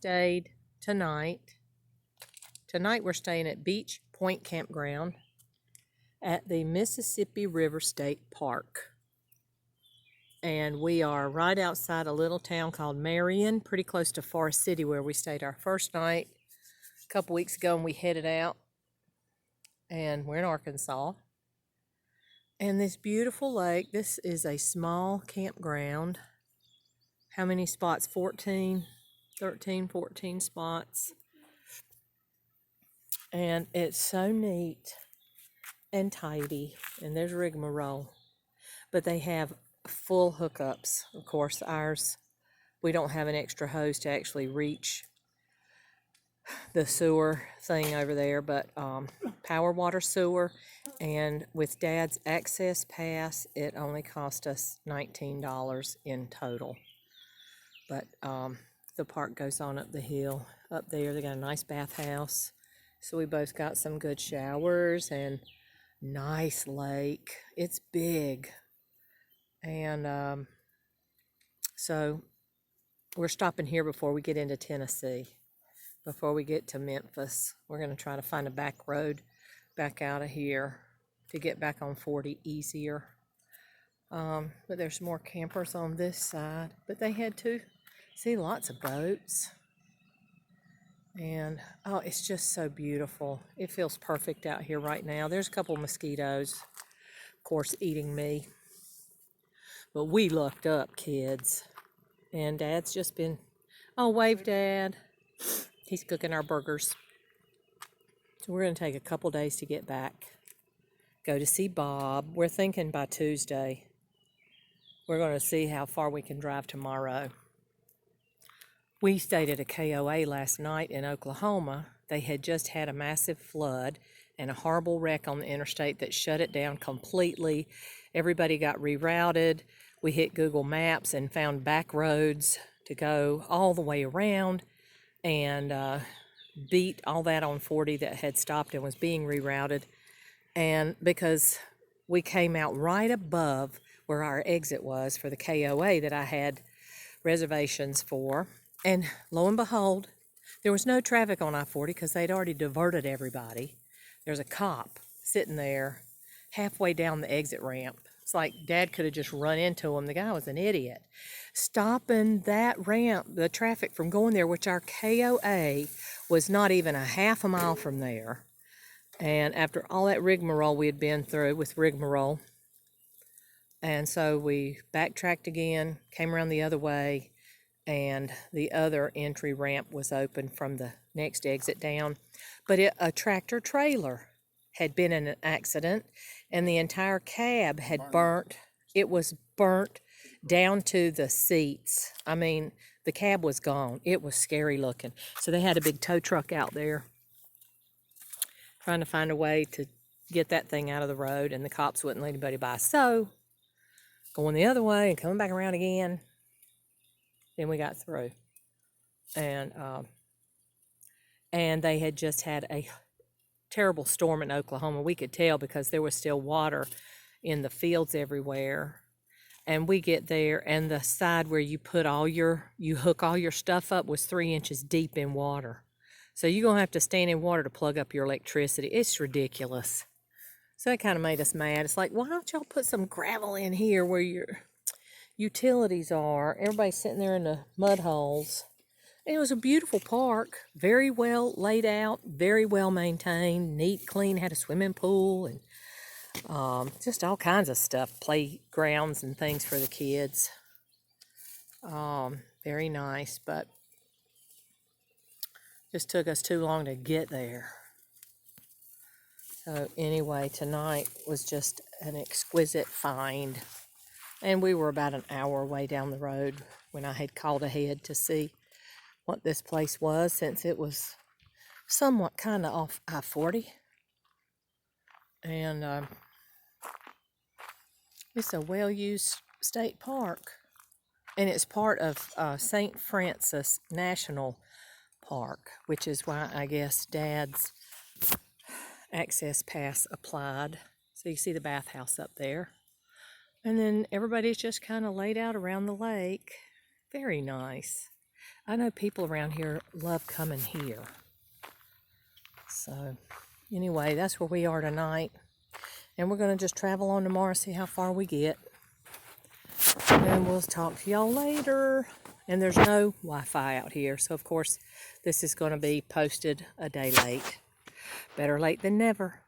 stayed tonight. Tonight we're staying at Beach Point Campground at the Mississippi River State Park. And we are right outside a little town called Marianna, pretty close to Forest City where we stayed our first night a couple weeks ago, and we headed out. And we're in Arkansas. And this beautiful lake, this is a small campground. How many spots? 13, 14 spots. And it's so neat and tidy. And there's rigmarole. But they have full hookups. Of course, ours, we don't have an extra hose to actually reach the sewer thing over there, but power water sewer. And with Dad's access pass, it only cost us $19 in total. But the park goes on up the hill. Up there, they got a nice bathhouse. So we both got some good showers and nice lake. It's big. And so we're stopping here before we get into Tennessee. Before we get to Memphis, we're going to try to find a back road back out of here to get back on 40 easier. But there's more campers on this side. But they had to see lots of boats. And, oh, it's just so beautiful. It feels perfect out here right now. There's a couple mosquitoes, of course, eating me. But we lucked up, kids. And Dad's just been, oh, wave, Dad. He's cooking our burgers. So we're going to take a couple days to get back. Go to see Bob. We're thinking by Tuesday. We're going to see how far we can drive tomorrow. We stayed at a KOA last night in Oklahoma. They had just had a massive flood and a horrible wreck on the interstate that shut it down completely. Everybody got rerouted. We hit Google Maps and found back roads to go all the way around and beat all that on 40 that had stopped and was being rerouted. And because we came out right above where our exit was for the KOA that I had reservations for. And lo and behold, there was no traffic on I-40 because they'd already diverted everybody. There's a cop sitting there halfway down the exit ramp. It's like Dad could have just run into him. The guy was an idiot. Stopping that ramp, the traffic from going there, which our KOA was not even a half a mile from there. And after all that rigmarole we had been through with rigmarole, and so we backtracked again, came around the other way, and the other entry ramp was open from the next exit down. But a tractor trailer had been in an accident, and the entire cab had burnt. It was burnt down to the seats. I mean, the cab was gone. It was scary looking. So they had a big tow truck out there trying to find a way to get that thing out of the road, and the cops wouldn't let anybody by. So going the other way and coming back around again, then we got through. And they had just had a terrible storm in Oklahoma. We could tell because there was still water in the fields everywhere. And we get there, and the side where you hook all your stuff up was 3 inches deep in water. So you're going to have to stand in water to plug up your electricity. It's ridiculous. So that kind of made us mad. It's like, why don't y'all put some gravel in here where your utilities are? Everybody's sitting there in the mud holes. It was a beautiful park, very well laid out, very well maintained, neat, clean, had a swimming pool, and just all kinds of stuff, playgrounds and things for the kids. Very nice, but just took us too long to get there. So anyway, tonight was just an exquisite find. And we were about an hour away down the road when I had called ahead to see what this place was, since it was somewhat kind of off I-40. And it's a well-used state park. And it's part of St. Francis National Park, which is why I guess Dad's access pass applied. So you see the bathhouse up there. And then everybody's just kind of laid out around the lake. Very nice. I know people around here love coming here. So anyway, that's where we are tonight. And we're going to just travel on tomorrow, see how far we get. And we'll talk to y'all later. And there's no Wi-Fi out here. So, of course, this is going to be posted a day late. Better late than never.